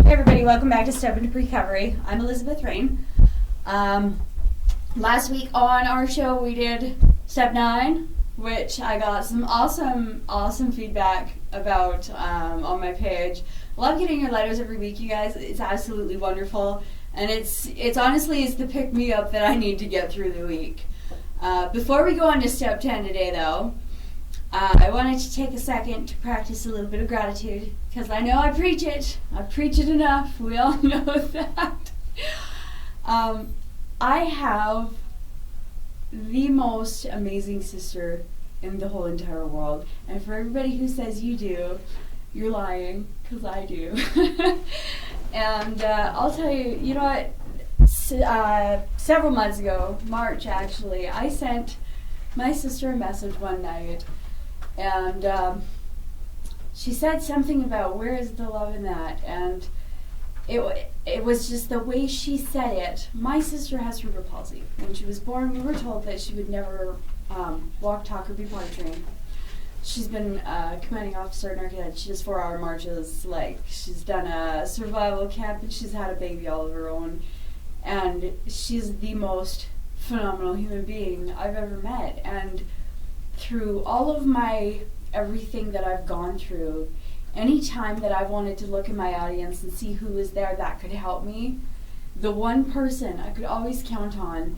Hey everybody, welcome back to Step Into Recovery. I'm Elizabeth Rain. Last week on our show we did Step 9, which I got some awesome feedback about on my page. Love getting your letters every week, you guys. It's absolutely wonderful. And it's honestly the pick-me-up that I need to get through the week. Before we go on to Step 10 today though, I wanted to take a second to practice a little bit of gratitude, because I know I preach it enough, we all know that. I have the most amazing sister in the whole entire world, and for everybody who says you do, you're lying, because I do. And I'll tell you, you know what, several months ago, March actually, I sent my sister a message one night, and she said something about where is the love in that, and it was just the way she said it. My sister has cerebral palsy. When she was born, we were told that she would never walk, talk, or be potty-trained. She's been commanding officer in our cadet. She does 4-hour marches. Like, she's done a survival camp, and she's had a baby all of her own. And she's the most phenomenal human being I've ever met. And through all of my everything that I've gone through, any time that I've wanted to look in my audience and see who was there that could help me, the one person I could always count on,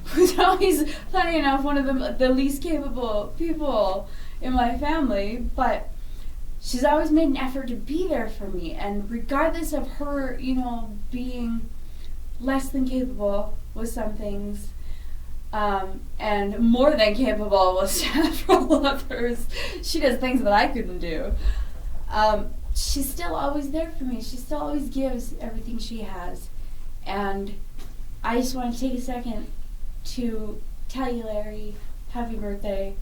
who's always, funny enough, one of the least capable people in my family, but she's always made an effort to be there for me. And regardless of her, being less than capable with some things, and more than capable with several others, she does things that I couldn't do. She's still always there for me. She still always gives everything she has. And I just want to take a second to tell you, Larry, happy birthday.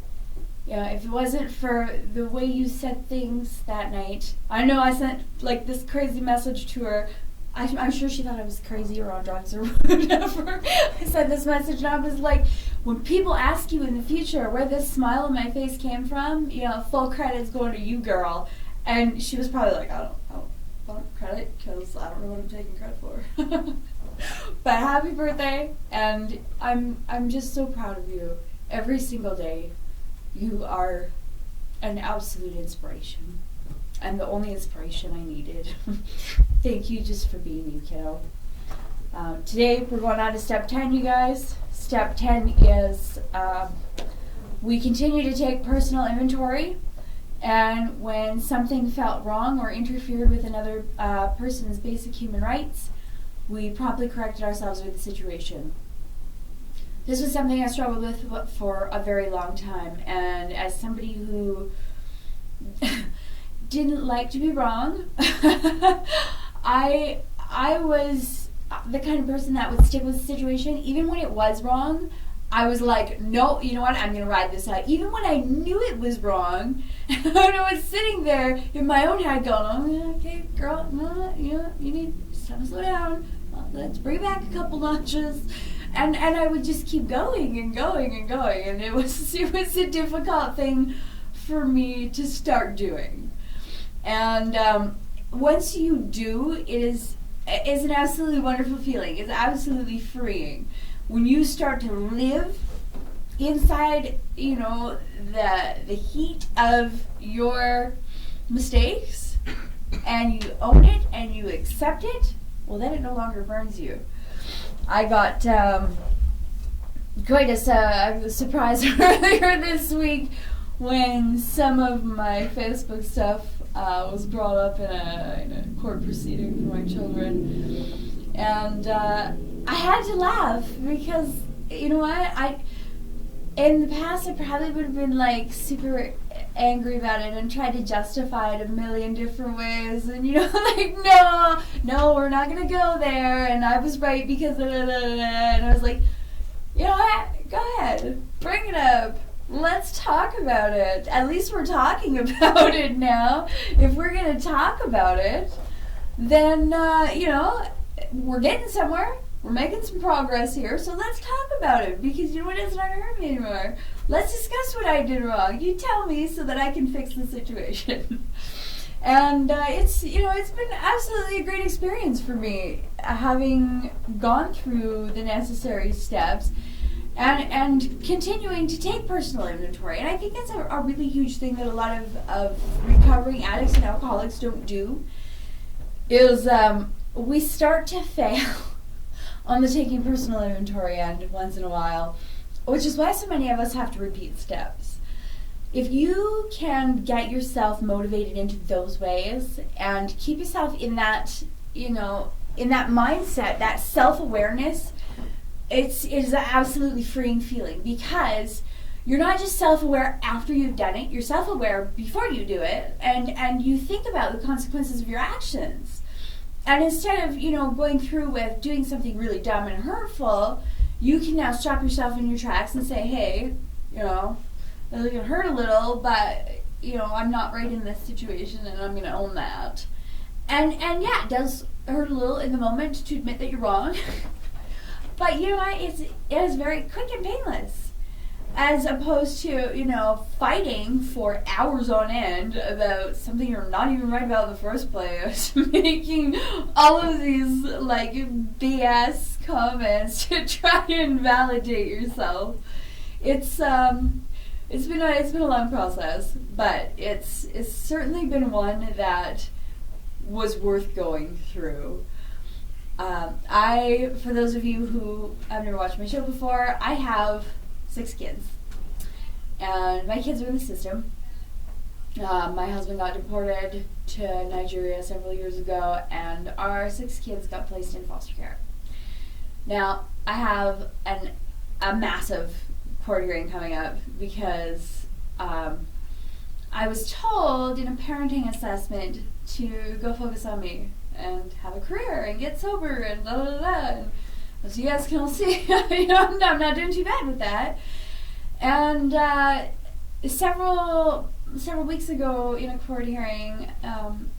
If it wasn't for the way you said things that night, I know I sent this crazy message to her. I'm sure she thought I was crazy or on drugs or whatever. I sent this message and I was like, when people ask you in the future where this smile on my face came from, full credit's going to you, girl. And she was probably like, I don't want credit because I don't know what I'm taking credit for. But happy birthday, and I'm just so proud of you. Every single day, you are an absolute inspiration. And the only inspiration I needed. Thank you just for being you, kiddo. Today we're going on to Step 10, you guys. Step 10 is we continue to take personal inventory, and when something felt wrong or interfered with another person's basic human rights, we promptly corrected ourselves with the situation. This was something I struggled with for a very long time, and as somebody who didn't like to be wrong, I was the kind of person that would stick with the situation even when it was wrong. I was like, no, you know what, I'm going to ride this out. Even when I knew it was wrong, and I was sitting there in my own head going, oh, okay, girl, no, you need to slow down. Well, let's bring it back a couple notches. And I would just keep going and going and going. And it was a difficult thing for me to start doing. And once you do, it is an absolutely wonderful feeling. It's absolutely freeing. When you start to live inside, the heat of your mistakes, and you own it and you accept it, well, then it no longer burns you. I got quite a surprise earlier this week when some of my Facebook stuff was brought up in a court proceeding for my children, and I had to laugh because, you know what, in the past I probably would have been super angry about it and tried to justify it a million different ways, and no, we're not gonna go there, and I was right because and I was like, you know what, go ahead, bring it up. Let's talk about it. At least we're talking about it now. If we're going to talk about it, then, we're getting somewhere. We're making some progress here, so let's talk about it, because it's not going to hurt me anymore. Let's discuss what I did wrong. You tell me so that I can fix the situation. And it's been absolutely a great experience for me, having gone through the necessary steps and continuing to take personal inventory. And I think that's a really huge thing that a lot of recovering addicts and alcoholics don't do, is we start to fail on the taking personal inventory end once in a while, which is why so many of us have to repeat steps. If you can get yourself motivated into those ways and keep yourself in that, in that mindset, that self-awareness, it is an absolutely freeing feeling, because you're not just self-aware after you've done it, you're self-aware before you do it, and you think about the consequences of your actions. And instead of, going through with doing something really dumb and hurtful, you can now stop yourself in your tracks and say, hey, it can hurt a little, but, I'm not right in this situation, and I'm going to own that. And yeah, it does hurt a little in the moment to admit that you're wrong. But you know what? It is very quick and painless, as opposed to, fighting for hours on end about something you're not even right about in the first place, making all of these, BS comments to try and validate yourself. It's been a long process, but it's certainly been one that was worth going through. For those of you who have never watched my show before, I have 6 kids, and my kids are in the system. My husband got deported to Nigeria several years ago, and our 6 kids got placed in foster care. Now, I have a massive court hearing coming up, because I was told in a parenting assessment to go focus on me and have a career and get sober and da da da da. And as you guys can all see, I'm not doing too bad with that. And several weeks ago in a court hearing,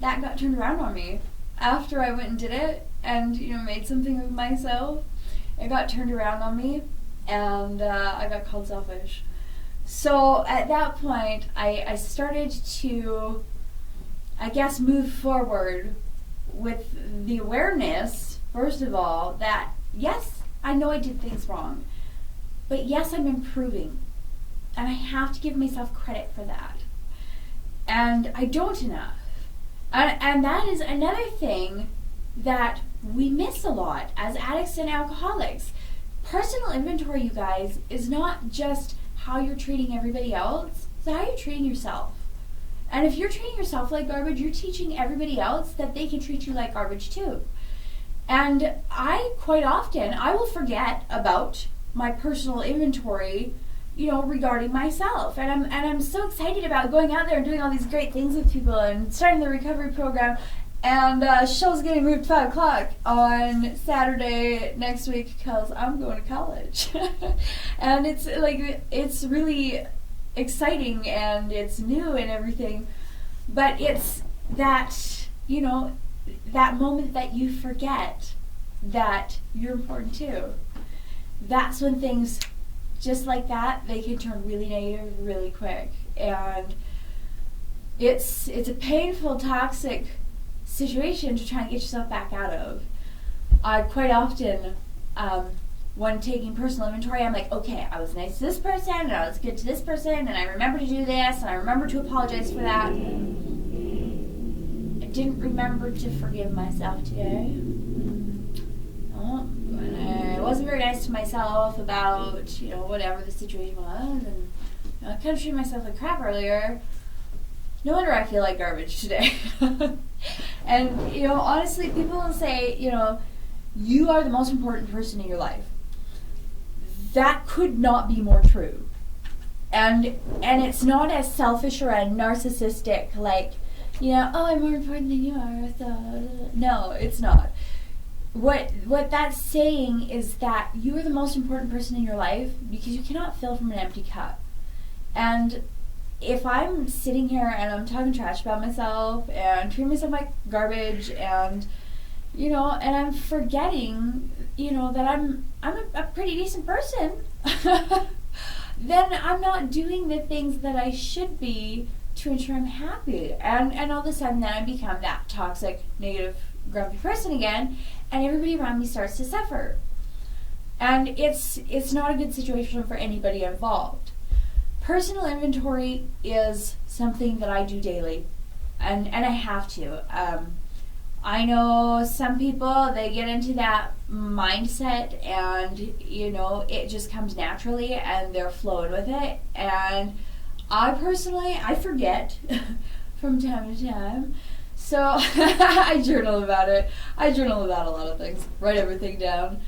that got turned around on me after I went and did it and made something of myself. It got turned around on me, and I got called selfish. So at that point, I started to, I guess, move forward with the awareness, first of all, that yes, I know I did things wrong, but yes, I'm improving, and I have to give myself credit for that. And I don't enough. And that is another thing that we miss a lot as addicts and alcoholics. Personal inventory, you guys, is not just how you're treating everybody else, it's how you're treating yourself. And if you're treating yourself like garbage, you're teaching everybody else that they can treat you like garbage too. And quite often, I will forget about my personal inventory, regarding myself. And I'm so excited about going out there and doing all these great things with people and starting the recovery program. And show's getting moved 5 o'clock on Saturday next week because I'm going to college. And it's really exciting and it's new and everything. But it's that, that moment that you forget that you're important too. That's when things just like that, they can turn really negative really quick. And it's a painful, toxic situation to try and get yourself back out of. Quite often, when taking personal inventory, I'm like, okay, I was nice to this person, and I was good to this person, and I remember to do this, and I remember to apologize for that. I didn't remember to forgive myself today. And I wasn't very nice to myself about, whatever the situation was, and I kind of treated myself like crap earlier. No wonder I feel like garbage today. And, honestly, people will say, you are the most important person in your life. That could not be more true. And it's not as selfish or as narcissistic, like, oh, I'm more important than you are. So. No, it's not. What that's saying is that you are the most important person in your life because you cannot fill from an empty cup. And if I'm sitting here and I'm talking trash about myself and treating myself like garbage and, and I'm forgetting, that I'm a pretty decent person, then I'm not doing the things that I should be to ensure I'm happy. And all of a sudden then I become that toxic, negative, grumpy person again, and everybody around me starts to suffer. And it's not a good situation for anybody involved. Personal inventory is something that I do daily, and I have to. I know some people, they get into that mindset and, it just comes naturally and they're flowing with it. And I personally, I forget from time to time. So I journal about it. I journal about a lot of things, write everything down.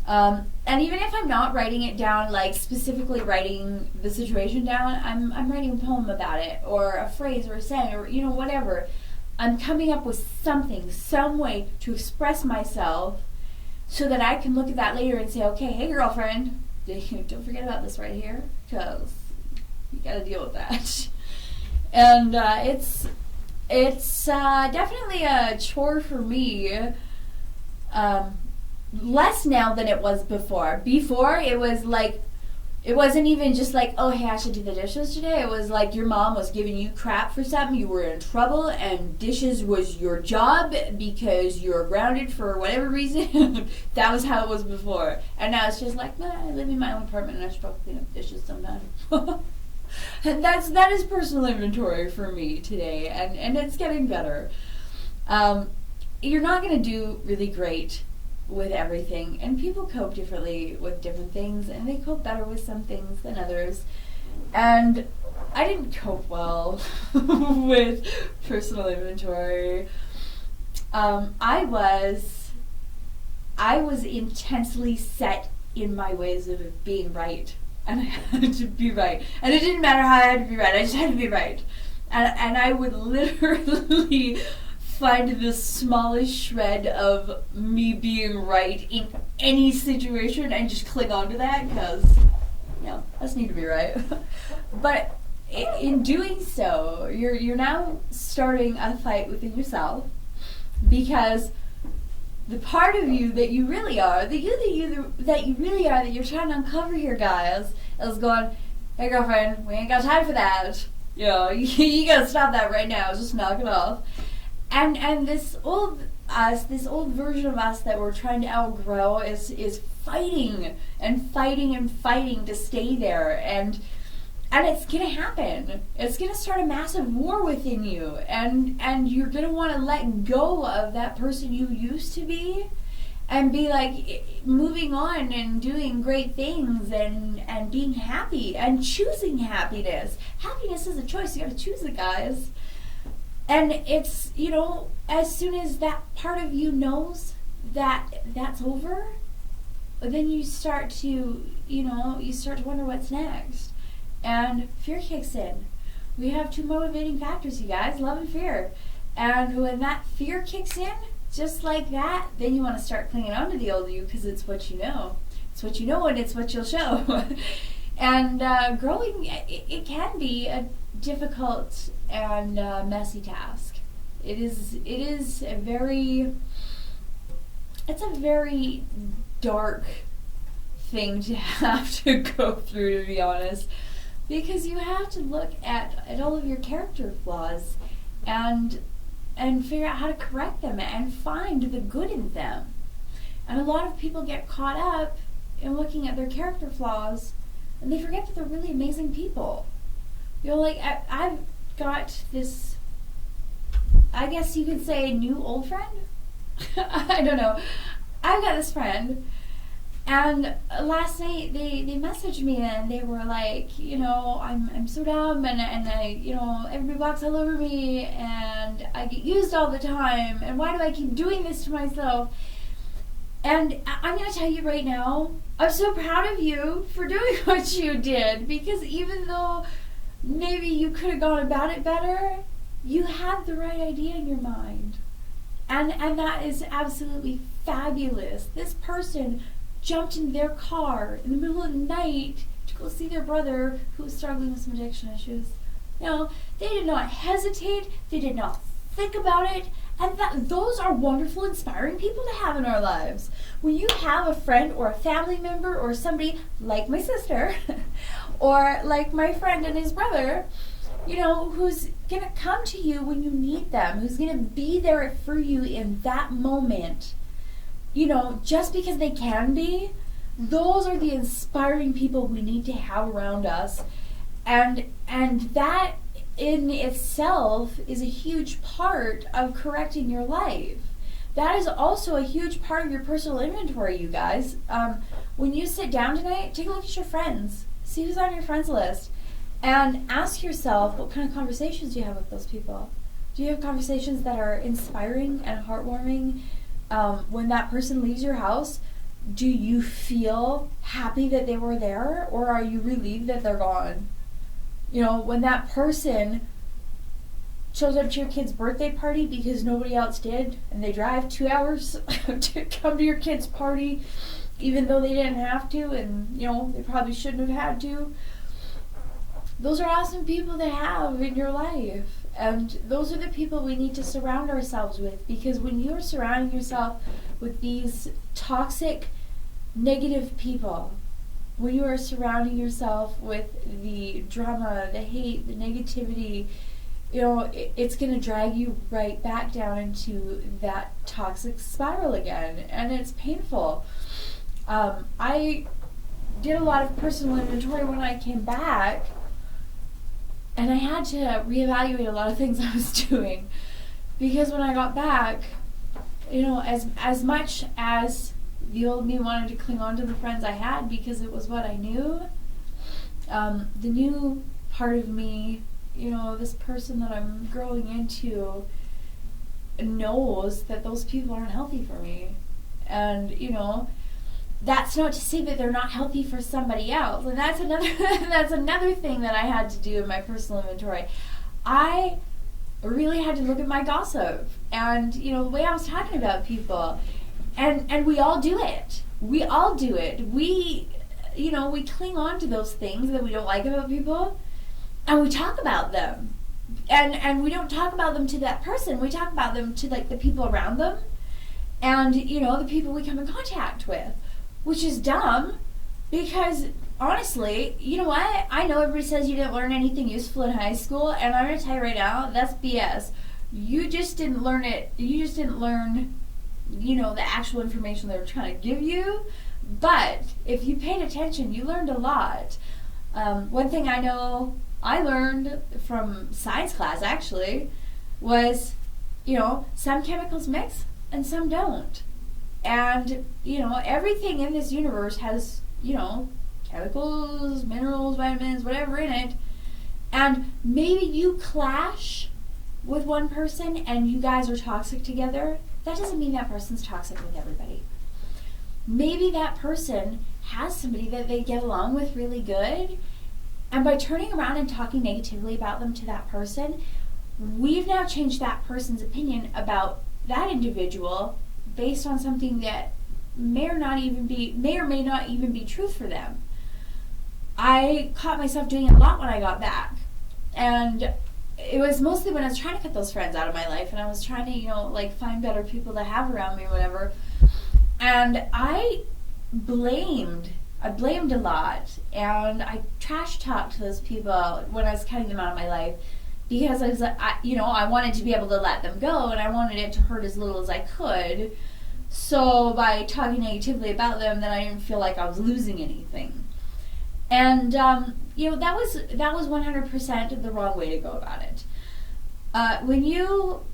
And even if I'm not writing it down, like specifically writing the situation down, I'm writing a poem about it, or a phrase, or a saying, or whatever. I'm coming up with something, some way to express myself, so that I can look at that later and say, okay, hey girlfriend, don't forget about this right here, because you got to deal with that. And it's definitely a chore for me. Less now than it was before. Before, it was like, it wasn't even just like, oh, hey, I should do the dishes today. It was like your mom was giving you crap for something, you were in trouble, and dishes was your job because you're grounded for whatever reason. That was how it was before. And now it's just like, I live in my own apartment and I should probably clean up dishes sometime. And that is personal inventory for me today, and it's getting better. You're not going to do really great with everything, and people cope differently with different things, and they cope better with some things than others. And I didn't cope well with personal inventory. I was intensely set in my ways of being right, and I had to be right, and it didn't matter how I had to be right, I just had to be right. And I would literally find the smallest shred of me being right in any situation and just cling on to that, because I just need to be right. But in doing so, you're now starting a fight within yourself, because the part of you that you really are, that you really are, that you're trying to uncover here, guys, is going, hey girlfriend, we ain't got time for that. You gotta stop that right now. Just knock it off. And this old us, this old version of us that we're trying to outgrow is fighting and fighting and fighting to stay there, and it's gonna happen. It's gonna start a massive war within you, and you're gonna want to let go of that person you used to be, and be like moving on and doing great things and being happy and choosing happiness. Happiness is a choice. You gotta choose it, guys. And it's, as soon as that part of you knows that that's over, then you start to, wonder what's next. And fear kicks in. We have two motivating factors, you guys, love and fear. And when that fear kicks in, just like that, then you want to start clinging on to the old you, because it's what you know. It's what you know, and it's what you'll show. And growing, it can be a difficult and messy task. It's a very dark thing to have to go through, to be honest, because you have to look at all of your character flaws and figure out how to correct them and find the good in them. And a lot of people get caught up in looking at their character flaws, and they forget that they're really amazing people. I've got this, I guess you could say, new old friend. I don't know. I've got this friend, and last night they messaged me and they were like, I'm so dumb, and I, everybody walks all over me, and I get used all the time, and why do I keep doing this to myself? And I'm going to tell you right now, I'm so proud of you for doing what you did, because even though maybe you could have gone about it better, you had the right idea in your mind. And that is absolutely fabulous. This person jumped in their car in the middle of the night to go see their brother who was struggling with some addiction issues. They did not hesitate, they did not think about it, and those are wonderful, inspiring people to have in our lives. When you have a friend or a family member or somebody like my sister or like my friend and his brother who's gonna come to you when you need them, who's gonna be there for you in that moment. Just because they can be, those are the inspiring people we need to have around us. And that in itself is a huge part of correcting your life. That is also a huge part of your personal inventory, you guys. When you sit down tonight, take a look at your friends. See who's on your friends list. And ask yourself, what kind of conversations do you have with those people? Do you have conversations that are inspiring and heartwarming? When that person leaves your house, do you feel happy that they were there, or are you relieved that they're gone? When that person shows up to your kid's birthday party because nobody else did, and they drive 2 hours to come to your kid's party, even though they didn't have to, and they probably shouldn't have had to. Those are awesome people to have in your life. And those are the people we need to surround ourselves with, because when you're surrounding yourself with these toxic, negative people, when you are surrounding yourself with the drama, the hate, the negativity, it's going to drag you right back down into that toxic spiral again, and it's painful. I did a lot of personal inventory when I came back, and I had to reevaluate a lot of things I was doing, because when I got back, as much as the old me wanted to cling on to the friends I had because it was what I knew, the new part of me, this person that I'm growing into, knows that those people aren't healthy for me. And, that's not to say that they're not healthy for somebody else. And that's another thing that I had to do in my personal inventory. I really had to look at my gossip and, the way I was talking about people. And we all do it. We all do it. We cling on to those things that we don't like about people, and we talk about them. And we don't talk about them to that person. We talk about them to, the people around them and, the people we come in contact with. Which is dumb, because honestly, you know what? I know everybody says you didn't learn anything useful in high school, and I'm going to tell you right now, that's BS. You just didn't learn it. You just didn't learn, the actual information they were trying to give you. But if you paid attention, you learned a lot. One thing I know I learned from science class, actually, was, some chemicals mix and some don't. And, everything in this universe has, chemicals, minerals, vitamins, whatever in it. And maybe you clash with one person and you guys are toxic together. That doesn't mean that person's toxic with everybody. Maybe that person has somebody that they get along with really good. And by turning around and talking negatively about them to that person, we've now changed that person's opinion about that individual based on something that may or may not even be truth for them. I caught myself doing it a lot when I got back. And it was mostly when I was trying to cut those friends out of my life, and I was trying to, find better people to have around me or whatever. And I blamed a lot, and I trash talked those people when I was cutting them out of my life, because I was I wanted to be able to let them go, and I wanted it to hurt as little as I could. So by talking negatively about them, then I didn't feel like I was losing anything. And that was 100% the wrong way to go about it. When you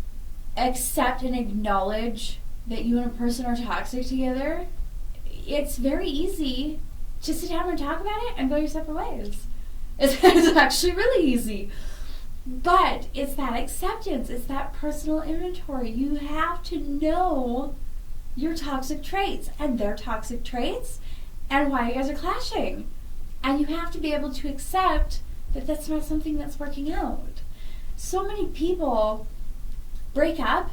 accept and acknowledge that you and a person are toxic together, it's very easy to sit down and talk about it and go your separate ways. It's actually really easy. But it's that acceptance, it's that personal inventory. You have to know your toxic traits and their toxic traits and why you guys are clashing. And you have to be able to accept that that's not something that's working out. So many people break up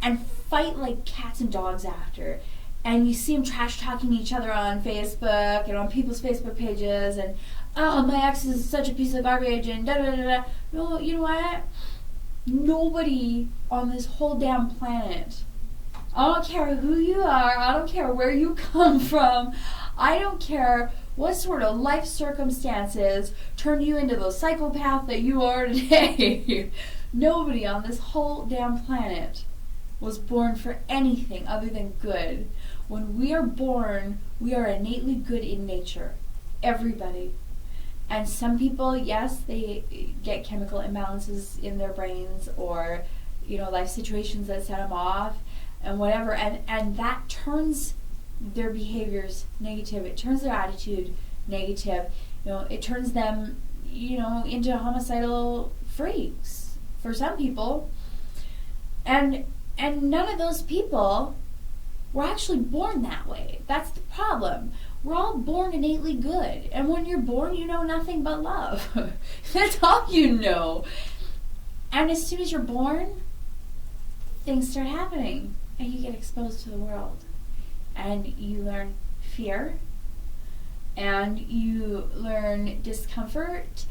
and fight like cats and dogs after. And you see them trash talking each other on Facebook and on people's Facebook pages, and oh, my ex is such a piece of garbage, and da da da da. No, you know what? Nobody on this whole damn planet, I don't care who you are, I don't care where you come from, I don't care What sort of life circumstances turned you into the psychopath that you are today? Nobody on this whole damn planet was born for anything other than good. When we are born, we are innately good in nature. Everybody. And some people, yes, they get chemical imbalances in their brains, or, life situations that set them off and whatever. And that turns their behaviors negative. It turns their attitude negative. It turns them, into homicidal freaks for some people. And none of those people were actually born that way. That's the problem. We're all born innately good. And when you're born, you know nothing but love. That's all you know. And as soon as you're born, things start happening. And you get exposed to the world. And you learn fear. And you learn discomfort.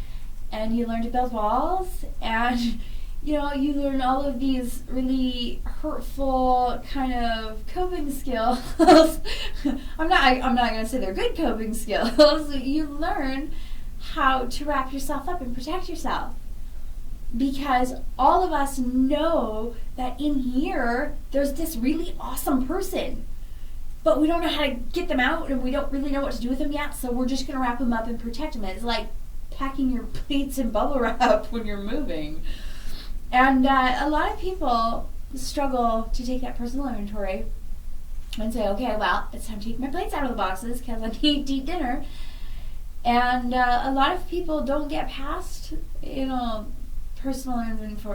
And you learn to build walls. And you learn all of these really hurtful kind of coping skills. I'm not going to say they're good coping skills. You learn how to wrap yourself up and protect yourself. Because all of us know that in here, there's this really awesome person. But we don't know how to get them out, and we don't really know what to do with them yet, so we're just going to wrap them up and protect them. It's like packing your plates in bubble wrap when you're moving. And a lot of people struggle to take that personal inventory and say, okay, well, it's time to take my plates out of the boxes because I need to eat dinner. And a lot of people don't get past, personal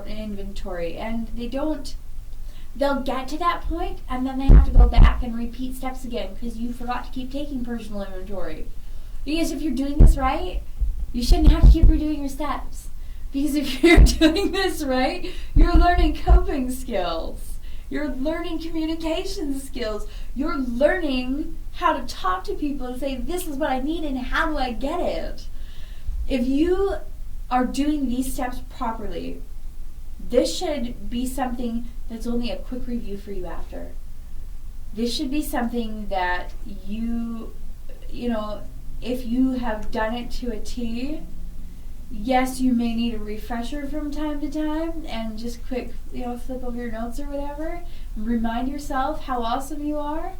inventory. And they'll get to that point and then they have to go back and repeat steps again because you forgot to keep taking personal inventory. Because if you're doing this right, you shouldn't have to keep redoing your steps. Because if you're doing this right, you're learning coping skills. You're learning communication skills. You're learning how to talk to people and say, this is what I need and how do I get it? If you are doing these steps properly, this should be something that's only a quick review for you after. This should be something that if you have done it to a T, yes, you may need a refresher from time to time and just quick, flip over your notes or whatever. Remind yourself how awesome you are.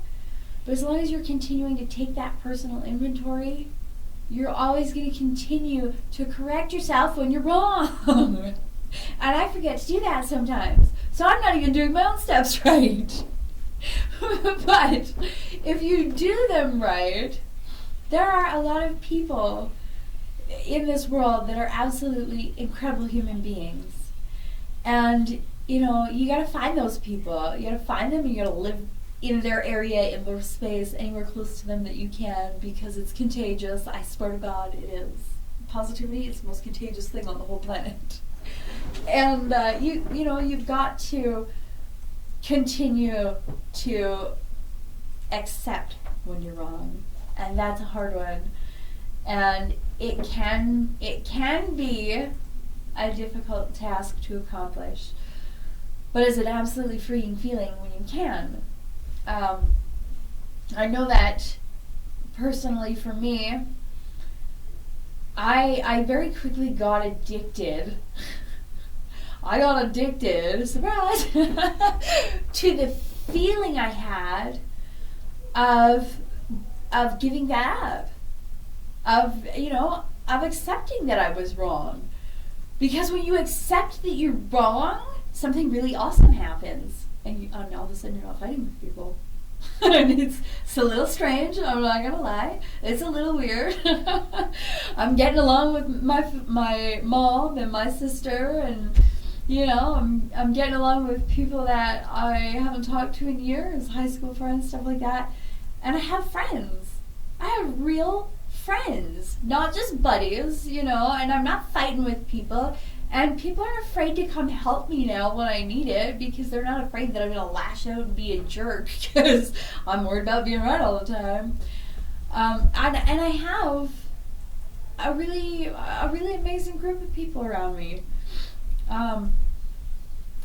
But as long as you're continuing to take that personal inventory, you're always going to continue to correct yourself when you're wrong. And I forget to do that sometimes. So I'm not even doing my own steps right. But if you do them right, there are a lot of people in this world that are absolutely incredible human beings. And, you gotta find those people. You gotta find them and you gotta live in their area, in their space, anywhere close to them that you can, because it's contagious. I swear to God, it is. Positivity is the most contagious thing on the whole planet. And, you've got to continue to accept when you're wrong. And that's a hard one. And it can be a difficult task to accomplish, but it's an absolutely freeing feeling when you can. I know that personally for me, I very quickly got addicted. I got addicted, surprise, to the feeling I had of giving that up. Of accepting that I was wrong. Because when you accept that you're wrong, something really awesome happens. And all of a sudden you're not fighting with people. And it's a little strange, I'm not gonna lie. It's a little weird. I'm getting along with my mom and my sister, and I'm getting along with people that I haven't talked to in years, high school friends, stuff like that. And I have friends. I have real friends, not just buddies, and I'm not fighting with people. And people are afraid to come help me now when I need it because they're not afraid that I'm going to lash out and be a jerk because I'm worried about being right all the time. And I have a really amazing group of people around me.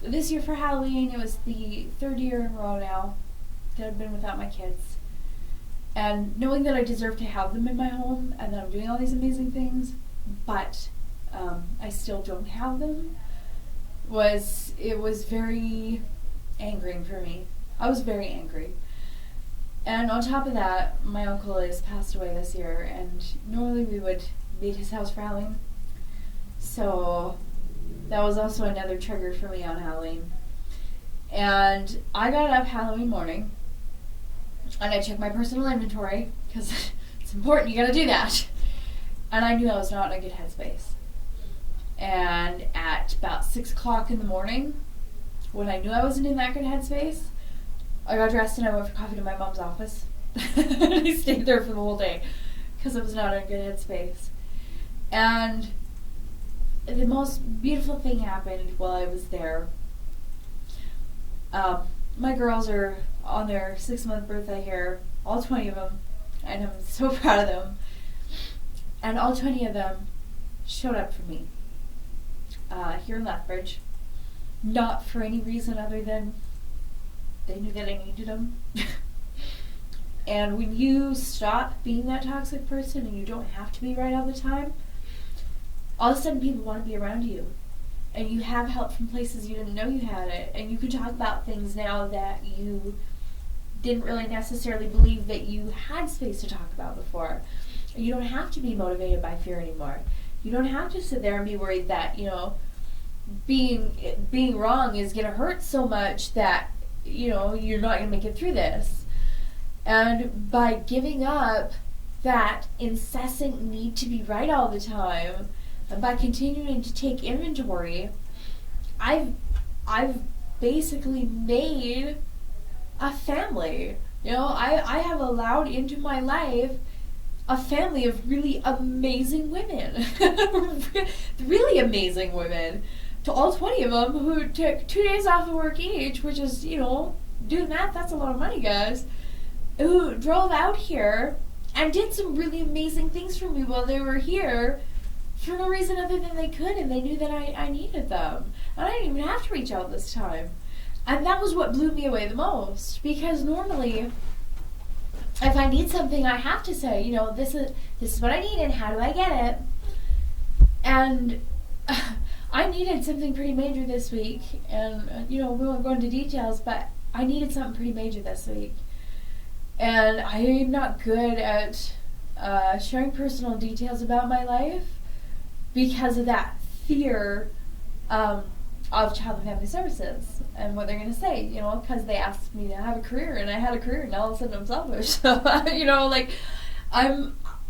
This year for Halloween, it was the third year in a row now that I've been without my kids. And knowing that I deserve to have them in my home and that I'm doing all these amazing things, but I still don't have them, was very angering for me. I was very angry. And on top of that, my uncle has passed away this year, and normally we would be at his house for Halloween. So that was also another trigger for me on Halloween. And I got up Halloween morning, and I checked my personal inventory, because it's important, you gotta do that. And I knew I was not in a good headspace. And at about 6 o'clock in the morning, when I knew I wasn't in that good headspace, I got dressed and I went for coffee to my mom's office. I stayed there for the whole day because I was not in a good headspace. And the most beautiful thing happened while I was there. My girls are on their 6-month birthday here, all 20 of them, and I'm so proud of them. And all 20 of them showed up for me here in Lethbridge, not for any reason other than they knew that I needed them. And when you stop being that toxic person and you don't have to be right all the time, all of a sudden people want to be around you. And you have help from places you didn't know you had it. And you can talk about things now that you didn't really necessarily believe that you had space to talk about before. And you don't have to be motivated by fear anymore. You don't have to sit there and be worried that, being wrong is going to hurt so much that, you're not going to make it through this. And by giving up that incessant need to be right all the time, and by continuing to take inventory, I've basically made a family. I have allowed into my life a family of really amazing women. Really amazing women. To all 20 of them who took 2 days off of work each, which is, doing that's a lot of money, guys. Who drove out here and did some really amazing things for me while they were here for no reason other than they could, and they knew that I needed them. And I didn't even have to reach out this time. And that was what blew me away the most, because normally, if I need something, I have to say, this is what I need and how do I get it? And I needed something pretty major this week, and we won't go into details, but I needed something pretty major this week. And I'm not good at sharing personal details about my life because of that fear of Child and Family Services and what they're going to say, because they asked me to have a career, and I had a career, and all of a sudden I'm selfish. So,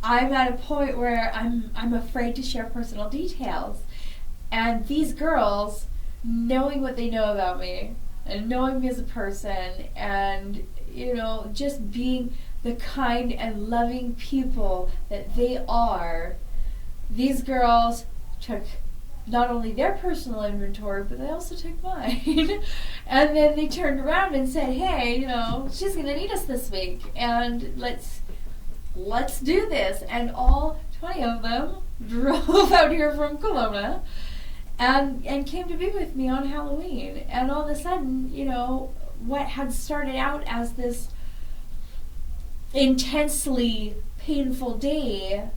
I'm at a point where I'm afraid to share personal details. And these girls, knowing what they know about me, and knowing me as a person, and, just being the kind and loving people that they are, these girls took not only their personal inventory, but they also took mine. And then they turned around and said, hey, she's going to need us this week, and let's do this. And all 20 of them drove out here from Kelowna and came to be with me on Halloween. And all of a sudden, what had started out as this intensely painful day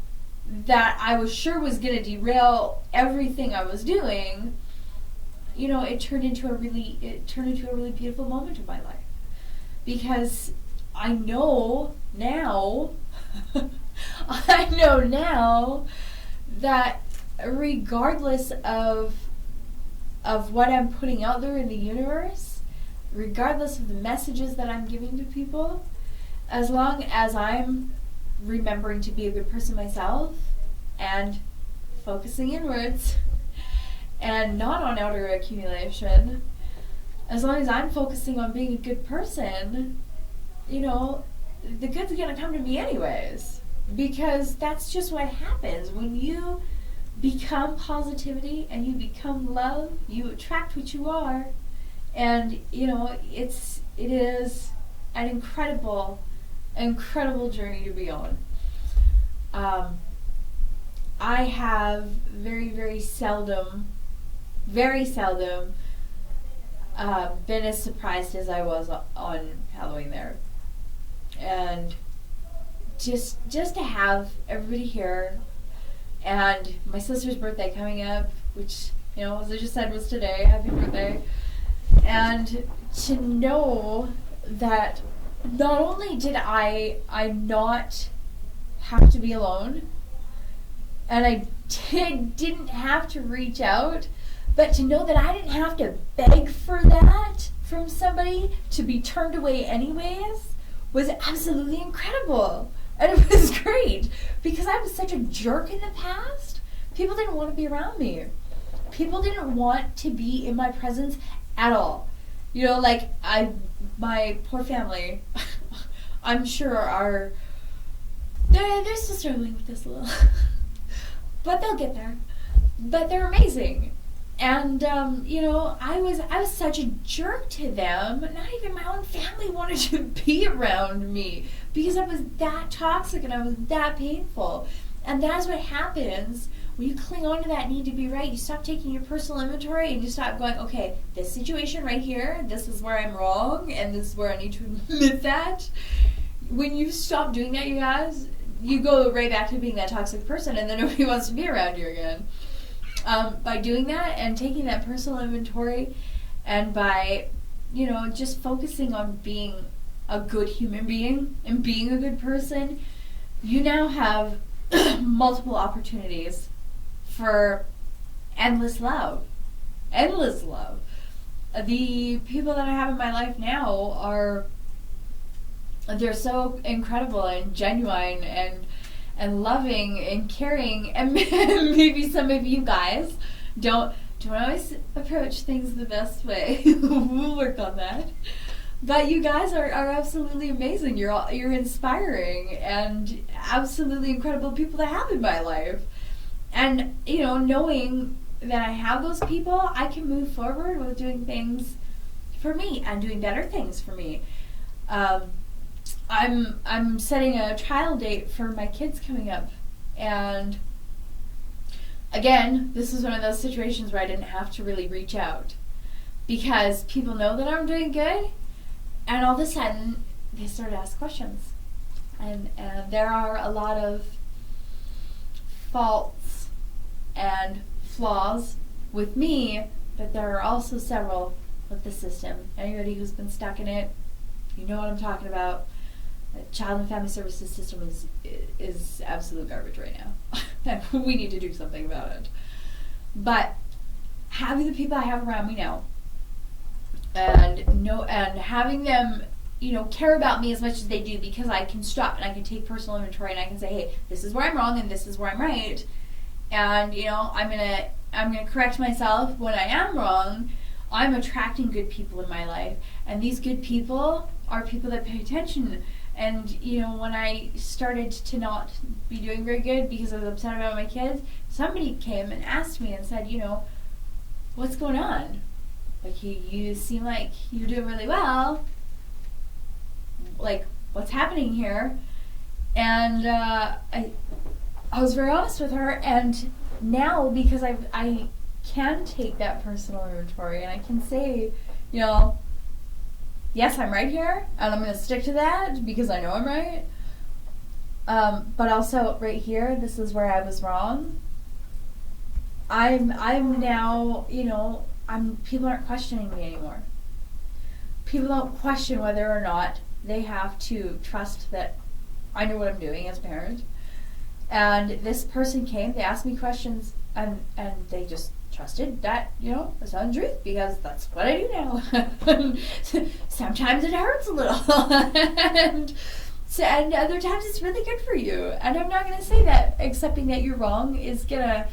that I was sure was going to derail everything I was doing, it turned into a really beautiful moment of my life. Because I know now that regardless of what I'm putting out there in the universe, regardless of the messages that I'm giving to people, as long as I'm remembering to be a good person myself and focusing inwards and not on outer accumulation, as long as I'm focusing on being a good person, the good's going to come to me anyways. Because that's just what happens. When you become positivity and you become love, you attract what you are. And, it is an incredible journey to be on. I have very, very seldom been as surprised as I was on Halloween there. And just to have everybody here, and my sister's birthday coming up, which, as I just said, was today. Happy birthday. And to know that not only did I not have to be alone, and I didn't have to reach out, but to know that I didn't have to beg for that from somebody to be turned away anyways was absolutely incredible. And it was great, because I was such a jerk in the past. People didn't want to be around me. People didn't want to be in my presence at all. My poor family, I'm sure they're still struggling with this a little. But they'll get there. But they're amazing. And, I was such a jerk to them. Not even my own family wanted to be around me, because I was that toxic and I was that painful. And that's what happens when you cling on to that need to be right. You stop taking your personal inventory and you stop going, okay, this situation right here, this is where I'm wrong, and this is where I need to admit that. When you stop doing that, you guys, you go right back to being that toxic person, and then nobody wants to be around you again. By doing that and taking that personal inventory, and by, just focusing on being a good human being and being a good person, you now have multiple opportunities for endless love. Endless love. The people that I have in my life now they're so incredible and genuine and loving and caring, and maybe some of you guys don't always approach things the best way. We'll work on that. But you guys are absolutely amazing. You're inspiring and absolutely incredible people to have in my life. And, knowing that I have those people, I can move forward with doing things for me and doing better things for me. I'm setting a trial date for my kids coming up, and again, this is one of those situations where I didn't have to really reach out, because people know that I'm doing good, and all of a sudden they start to ask questions, and there are a lot of faults and flaws with me, but there are also several with the system. Anybody who's been stuck in it, you know what I'm talking about. The Child and Family Services system is absolute garbage right now. We need to do something about it. But having the people I have around me now, and having them, care about me as much as they do, because I can stop and I can take personal inventory and I can say, hey, this is where I'm wrong and this is where I'm right, and I'm gonna correct myself when I am wrong. I'm attracting good people in my life, and these good people are people that pay attention. And, when I started to not be doing very good because I was upset about my kids, somebody came and asked me and said, what's going on? Like, you seem like you're doing really well. Like, what's happening here? And I was very honest with her, and now, because I can take that personal inventory and I can say, yes, I'm right here, and I'm going to stick to that because I know I'm right. But also, right here, this is where I was wrong. I'm now, people aren't questioning me anymore. People don't question whether or not they have to trust that I know what I'm doing as a parent. And this person came, they asked me questions, and they just trusted that, it's not the truth, because that's what I do now. Sometimes it hurts a little, and other times it's really good for you. And I'm not going to say that accepting that you're wrong is going to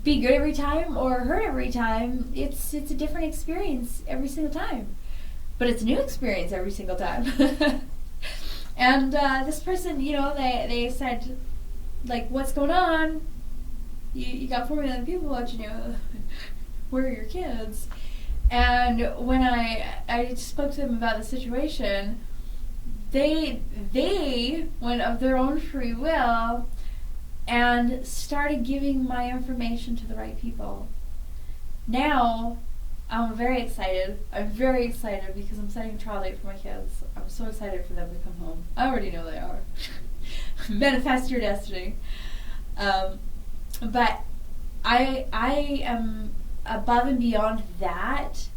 be good every time or hurt every time. It's a different experience every single time, but it's a new experience every single time. And this person, they said, like, what's going on? You got 4 million people watching you. Where are your kids? And when I spoke to them about the situation, they went of their own free will and started giving my information to the right people. Now, I'm very excited. I'm very excited because I'm setting a trial date for my kids. I'm so excited for them to come home. I already know they are. manifest your destiny. But I am above and beyond that.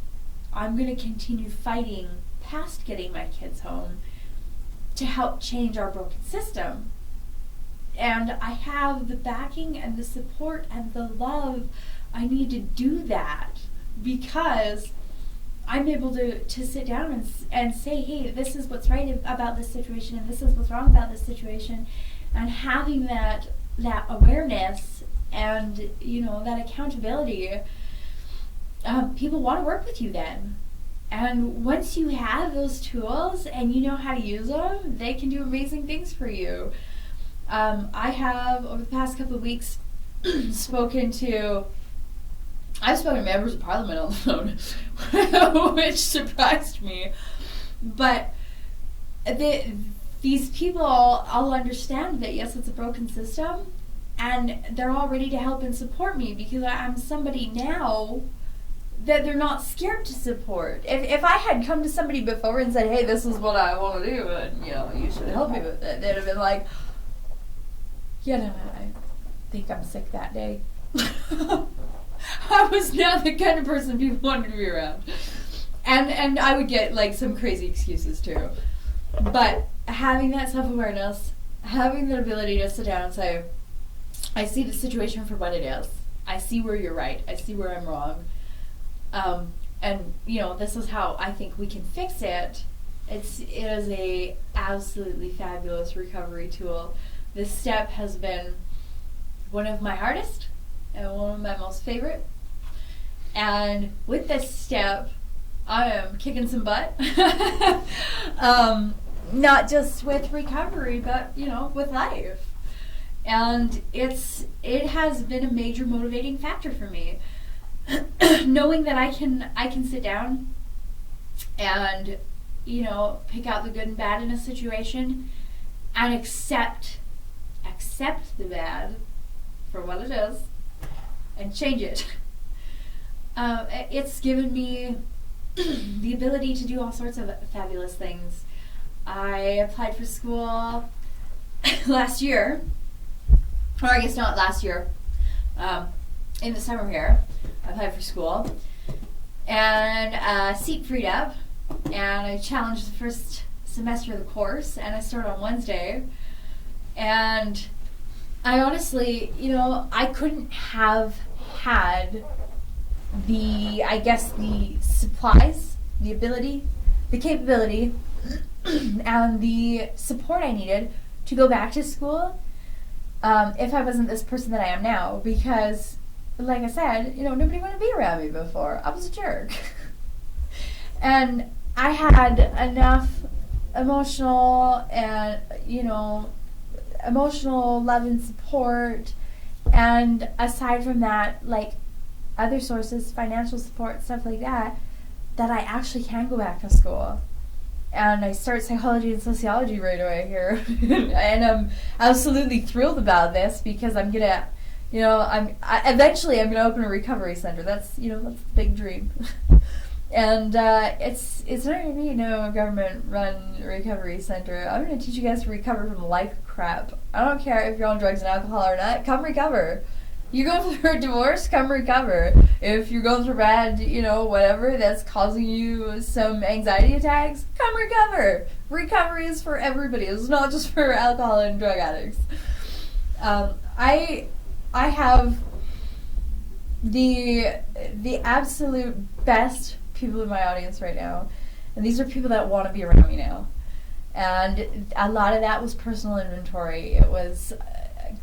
I'm going to continue fighting past getting my kids home to help change our broken system. And I have the backing and the support and the love I need to do that, because I'm able to sit down and say, hey, this is what's right about this situation, and this is what's wrong about this situation. And having that awareness and, you know, that accountability, people want to work with you then. And once you have those tools and you know how to use them, they can do amazing things for you. I have, over the past couple of weeks, spoken to members of Parliament on the phone, which surprised me. But these people all understand that, yes, it's a broken system, and they're all ready to help and support me, because I'm somebody now that they're not scared to support. If I had come to somebody before and said, hey, this is what I want to do, and, you know, you should help me with it, they'd have been like, yeah, no, I think I'm sick that day. I was not the kind of person people wanted to be around. And I would get, like, some crazy excuses, too. But having that self-awareness, having the ability to sit down and say, I see the situation for what it is. I see where you're right. I see where I'm wrong. And, you know, this is how I think we can fix it. It is a absolutely fabulous recovery tool. This step has been one of my hardest and one of my most favorite. And with this step, I am kicking some butt. Not just with recovery, but, you know, with life. And it has been a major motivating factor for me. Knowing that I can sit down and, you know, pick out the good and bad in a situation and accept the bad for what it is and change it. It's given me the ability to do all sorts of fabulous things. I applied for school last year, or I guess not last year, in the summer here. I applied for school, and a seat freed up, and I challenged the first semester of the course, and I started on Wednesday. And I honestly, you know, I couldn't have had the supplies, the ability, the capability, and the support I needed to go back to school if I wasn't this person that I am now. Because, like I said, you know, nobody wanted to be around me before. I was a jerk. And I had enough emotional love and support, and aside from that, like, other sources, financial support, stuff like that, that I actually can go back to school. And I start psychology and sociology right away here. And I'm absolutely thrilled about this, because I'm gonna, you know, eventually I'm gonna open a recovery center. That's the big dream. And it's not gonna be no government-run recovery center. I'm gonna teach you guys to recover from life crap. I don't care if you're on drugs and alcohol or not. Come recover. You're going through a divorce, come recover. If you're going through bad, whatever that's causing you some anxiety attacks, come recover. Recovery is for everybody. It's not just for alcohol and drug addicts. I have the absolute best people in my audience right now, and these are people that want to be around me now. And a lot of that was personal inventory. It was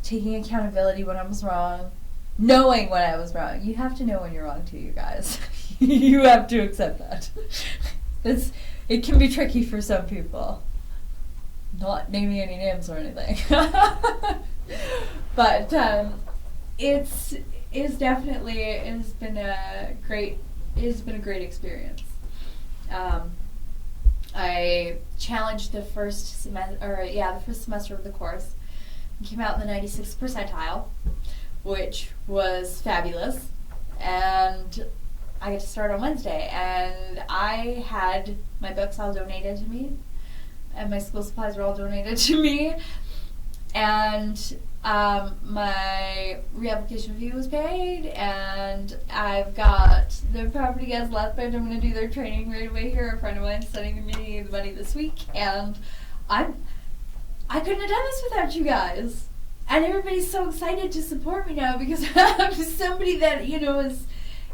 taking accountability when I was wrong, knowing when I was wrong. You have to know when you're wrong too, you guys. You have to accept that. It can be tricky for some people. Not naming any names or anything. But it has been a great experience. I challenged the first semester of the course. Came out in the 96th percentile, which was fabulous, and I get to start on Wednesday. And I had my books all donated to me, and my school supplies were all donated to me, And my reapplication fee was paid, and I've got the property guys left, but I'm going to do their training right away here. A friend of mine is sending me the money this week, and I couldn't have done this without you guys. And everybody's so excited to support me now because I'm somebody that, you know, is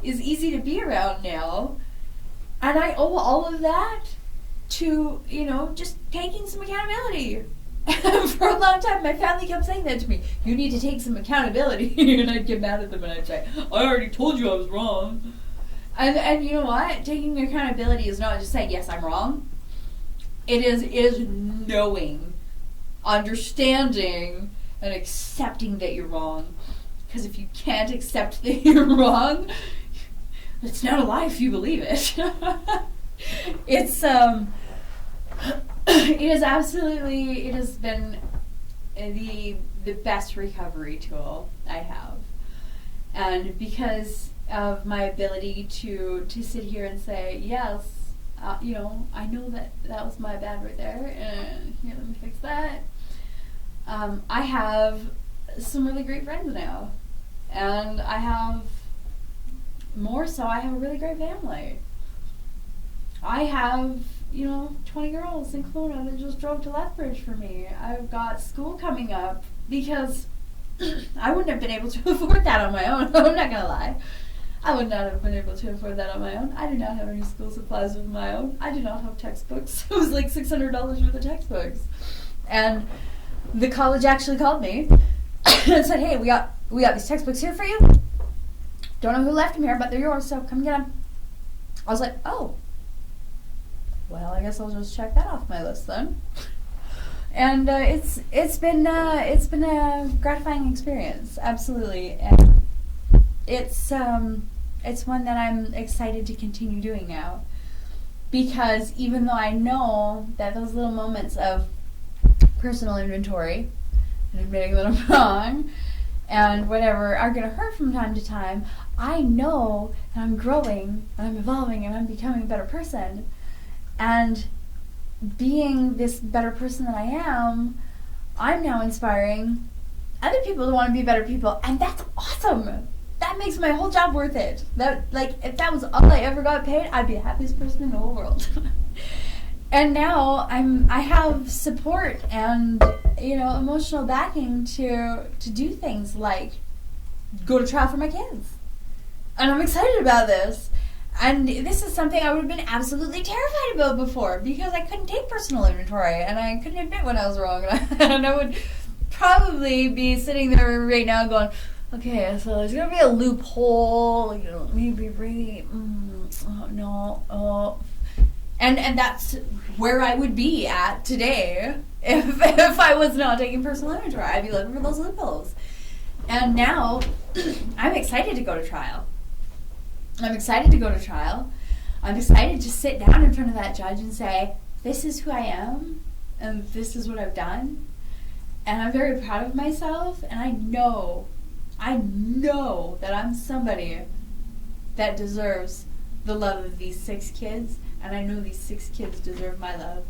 easy to be around now. And I owe all of that to, you know, just taking some accountability. For a long time, my family kept saying that to me. You need to take some accountability. And I'd get mad at them and I'd say, I already told you I was wrong. And you know what? Taking accountability is not just saying, yes, I'm wrong. It is knowing, understanding, and accepting that you're wrong. Because if you can't accept that you're wrong, it's not a lie if you believe it. It has been the best recovery tool I have. And because of my ability to sit here and say, yes, you know, I know that was my bad right there, and here, let me fix that. I have some really great friends now. And I have a really great family. I have, you know, 20 girls in Kelowna that just drove to Lethbridge for me. I've got school coming up because I wouldn't have been able to afford that on my own. I'm not going to lie. I would not have been able to afford that on my own. I do not have any school supplies of my own. I do not have textbooks. It was like $600 worth of textbooks. And the college actually called me and said, hey, we got these textbooks here for you. Don't know who left them here, but they're yours, so come get them. I was like, oh. Well, I guess I'll just check that off my list then. And it's been a gratifying experience, absolutely. And it's one that I'm excited to continue doing now, because even though I know that those little moments of personal inventory and admitting that I'm wrong and whatever are going to hurt from time to time, I know that I'm growing and I'm evolving and I'm becoming a better person. And being this better person that I am, I'm now inspiring other people to want to be better people, and that's awesome. That makes my whole job worth it. If that was all I ever got paid, I'd be the happiest person in the whole world. And now I have support and, you know, emotional backing to do things like go to trial for my kids. And I'm excited about this. And this is something I would have been absolutely terrified about before, because I couldn't take personal inventory and I couldn't admit when I was wrong. And I would probably be sitting there right now going, okay, so there's going to be a loophole, you know, maybe really, no. And that's where I would be at today if I was not taking personal inventory. I'd be looking for those loopholes. And now I'm excited to go to trial. I'm excited to sit down in front of that judge and say, this is who I am, and this is what I've done. And I'm very proud of myself, and I know that I'm somebody that deserves the love of these 6 kids, and I know these 6 kids deserve my love.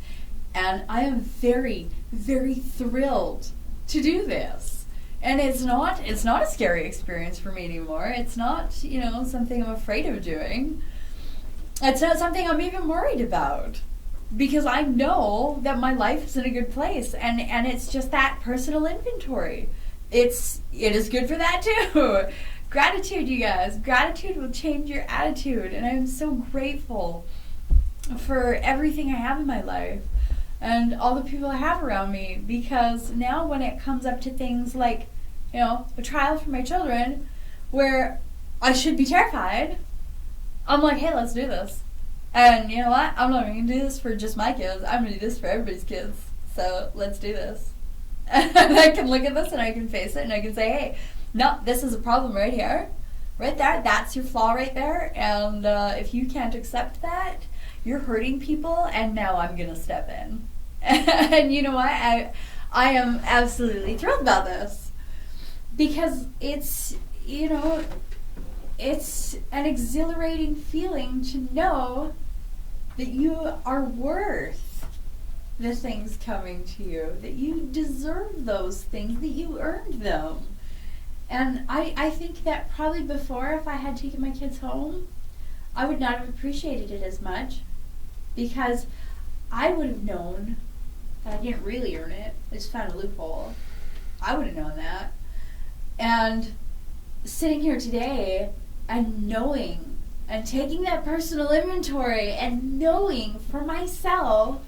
And I am very, very thrilled to do this. And it's not a scary experience for me anymore. It's not, you know, something I'm afraid of doing. It's not something I'm even worried about, because I know that my life is in a good place, and it's just that personal inventory. It is good for that too. Gratitude, you guys. Gratitude will change your attitude, and I'm so grateful for everything I have in my life and all the people I have around me, because now when it comes up to things like, you know, a trial for my children where I should be terrified, I'm like, hey, let's do this. And you know what? I'm not going to do this for just my kids. I'm going to do this for everybody's kids. So let's do this. And I can look at this and I can face it and I can say, hey, no, this is a problem right here. Right there. That's your flaw right there. And if you can't accept that, you're hurting people, and now I'm going to step in. And you know what? I am absolutely thrilled about this, because it's, you know, it's an exhilarating feeling to know that you are worth the things coming to you, that you deserve those things, that you earned them. And I think that probably before, if I had taken my kids home, I would not have appreciated it as much, because I would have known that I didn't really earn it. I just found a loophole. I would have known that. And sitting here today and knowing and taking that personal inventory and knowing for myself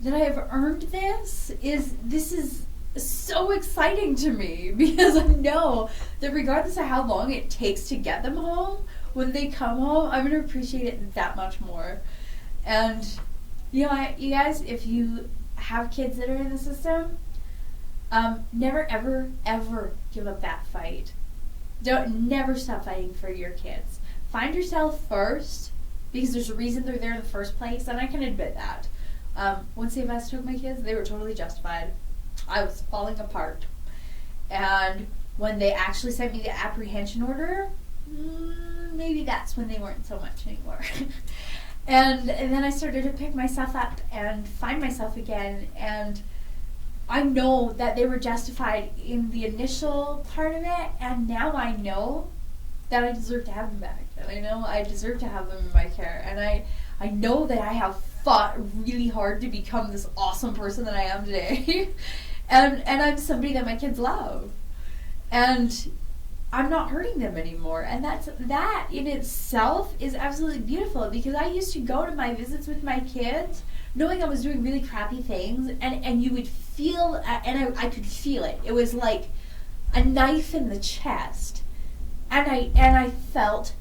that I have earned this is so exciting to me, because I know that regardless of how long it takes to get them home, when they come home, I'm going to appreciate it that much more. And you guys, if you have kids that are in the system, never ever ever give up that fight. Never stop fighting for your kids. Find yourself first, because there's a reason they're there in the first place, and I can admit that. Once the invest took my kids, they were totally justified. I was falling apart. And when they actually sent me the apprehension order, maybe that's when they weren't so much anymore. And then I started to pick myself up and find myself again. And I know that they were justified in the initial part of it. And now I know that I deserve to have them back. And I know I deserve to have them in my care. And I know that I have fought really hard to become this awesome person that I am today. and I'm somebody that my kids love. And I'm not hurting them anymore. And that in itself is absolutely beautiful, because I used to go to my visits with my kids knowing I was doing really crappy things, and you would feel, and I could feel it. It was like a knife in the chest. And I felt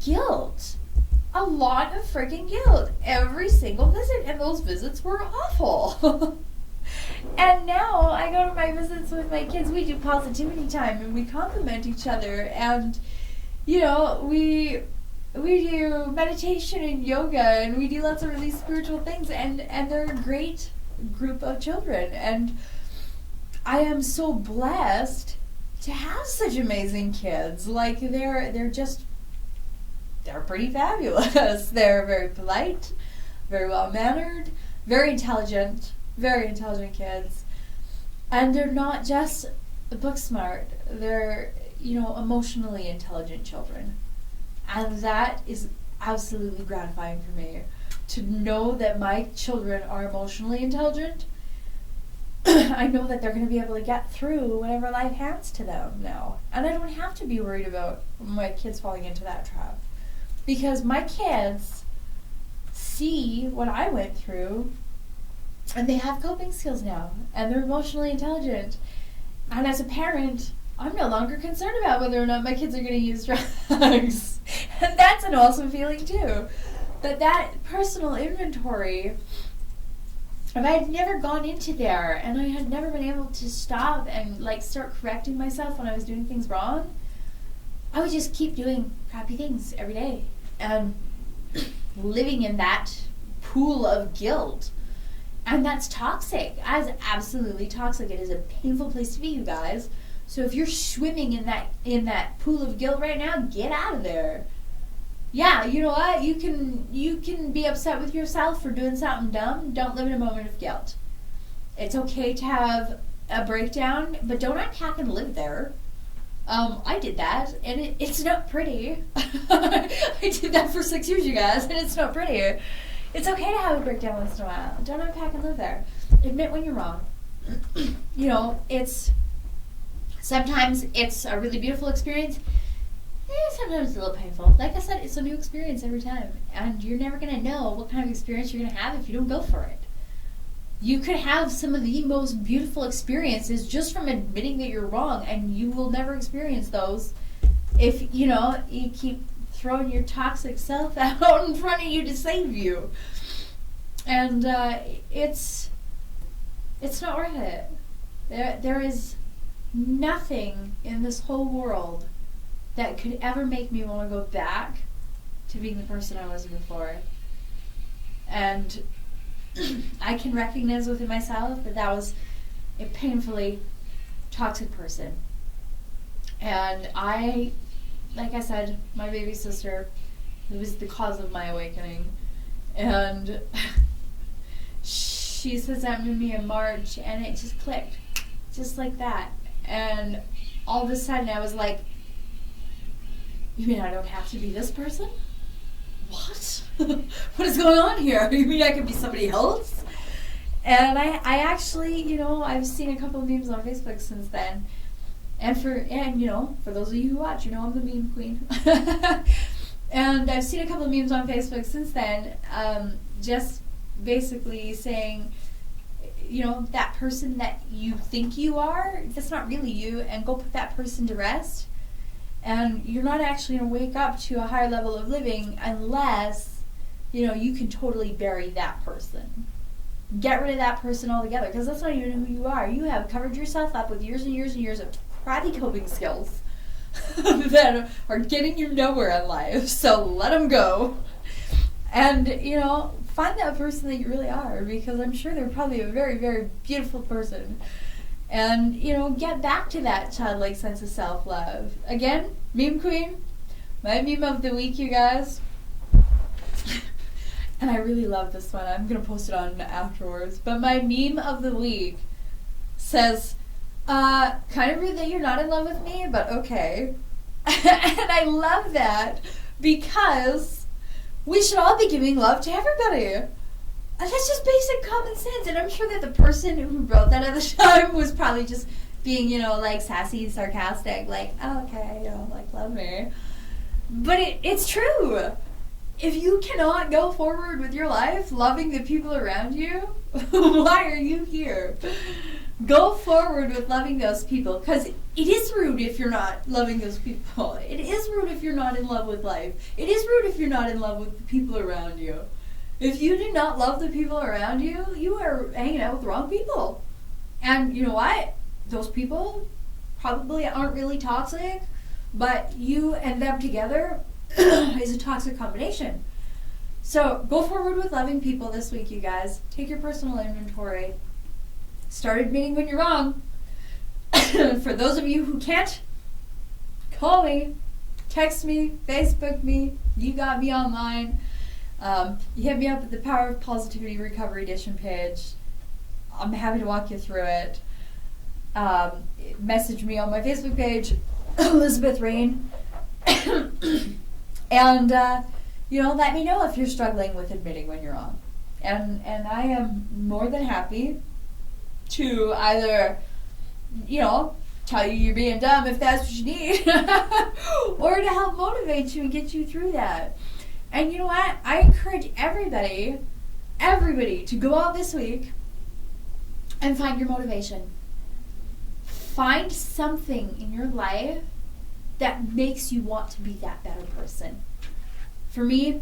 guilt. A lot of freaking guilt every single visit, and those visits were awful. And now I go to my visits with my kids, we do positivity time, and we compliment each other, and we do meditation and yoga, and we do lots of really spiritual things, and they're a great group of children, and I am so blessed to have such amazing kids. Like, they're pretty fabulous. They're very polite, very well mannered, very intelligent kids. And they're not just book smart, they're, emotionally intelligent children. And that is absolutely gratifying for me, to know that my children are emotionally intelligent. I know that they're going to be able to get through whatever life hands to them now. And I don't have to be worried about my kids falling into that trap. Because my kids see what I went through, and they have coping skills now, and they're emotionally intelligent. And as a parent, I'm no longer concerned about whether or not my kids are going to use drugs. And that's an awesome feeling too. That personal inventory, if I had never gone into there, and I had never been able to stop and start correcting myself when I was doing things wrong, I would just keep doing crappy things every day and living in that pool of guilt. And that's toxic. That is absolutely toxic. It is a painful place to be, you guys. So if you're swimming in that pool of guilt right now, get out of there. Yeah, you know what? You can be upset with yourself for doing something dumb. Don't live in a moment of guilt. It's okay to have a breakdown, but don't unpack and live there. I did that, and it's not pretty. I did that for 6 years, you guys, and it's not pretty. It's okay to have a breakdown once in a while. Don't unpack and live there. Admit when you're wrong. Sometimes it's a really beautiful experience. Sometimes it's a little painful. Like I said, it's a new experience every time. And you're never going to know what kind of experience you're going to have if you don't go for it. You could have some of the most beautiful experiences just from admitting that you're wrong, and you will never experience those if, you keep throwing your toxic self out in front of you to save you. And it's not worth it. There is nothing in this whole world that could ever make me want to go back to being the person I was before. And I can recognize within myself that was a painfully toxic person. And like I said, my baby sister was the cause of my awakening. And she says that to me in March, and it just clicked. Just like that. And all of a sudden I was like, you mean I don't have to be this person? What? What is going on here? You mean I could be somebody else? And I actually, you know, I've seen a couple of memes on Facebook since then. And you know, for those of you who watch, you know I'm the meme queen. And I've seen a couple of memes on Facebook since then, just basically saying, you know, that person that you think you are, that's not really you, and go put that person to rest. And you're not actually going to wake up to a higher level of living unless, you know, you can totally bury that person. Get rid of that person altogether, because that's not even who you are. You have covered yourself up with years and years and years of crappy coping skills that are getting you nowhere in life. So let them go. And, you know, find that person that you really are, because I'm sure they're probably a very, very beautiful person. And, you know, get back to that childlike sense of self-love. Again, meme queen, my meme of the week, you guys. And I really love this one. I'm going to post it on afterwards. But my meme of the week says, kind of rude that you're not in love with me, but okay. And I love that because we should all be giving love to everybody. And that's just basic common sense. And I'm sure that the person who wrote that at the time was probably just being, you know, like sassy and sarcastic, like, oh, okay, you know, like, love me. But it's true. If you cannot go forward with your life loving the people around you, why are you here? Go forward with loving those people, because it is rude if you're not loving those people. It is rude if you're not in love with life. It is rude if you're not in love with the people around you. If you do not love the people around you, you are hanging out with the wrong people. And you know what? Those people probably aren't really toxic, but you and them together is a toxic combination. So go forward with loving people this week, you guys. Take your personal inventory. Start admitting when you're wrong. For those of you who can't, call me, text me, Facebook me. You got me online. You hit me up at the Power of Positivity Recovery Edition page. I'm happy to walk you through it. Message me on my Facebook page, Elizabeth Rain. And, you know, let me know if you're struggling with admitting when you're wrong. And I am more than happy to either, you know, tell you you're being dumb if that's what you need, or to help motivate you and get you through that. And you know what? I encourage everybody to go out this week and find your motivation. Find something in your life that makes you want to be that better person. For me,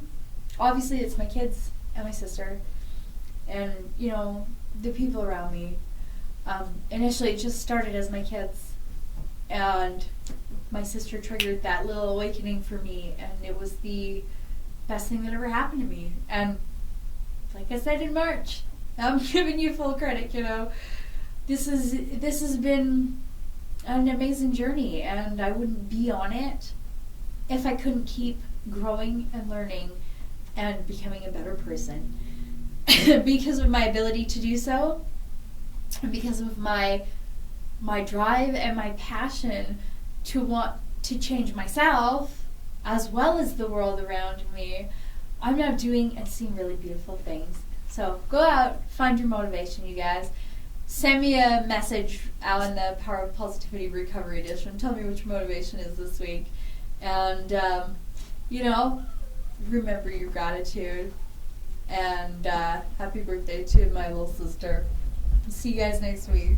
obviously it's my kids and my sister and, you know, the people around me. Initially it just started as my kids, and my sister triggered that little awakening for me, and it was the best thing that ever happened to me. And like I said in March, I'm giving you full credit, you know. This has been an amazing journey, and I wouldn't be on it if I couldn't keep growing and learning and becoming a better person. Because of my ability to do so, and because of my drive and my passion to want to change myself as well as the world around me, I'm now doing and seeing really beautiful things. So go out, find your motivation, you guys. Send me a message out in the Power of Positivity Recovery Edition. Tell me what your motivation is this week. And, you know, remember your gratitude. And happy birthday to my little sister. See you guys next week.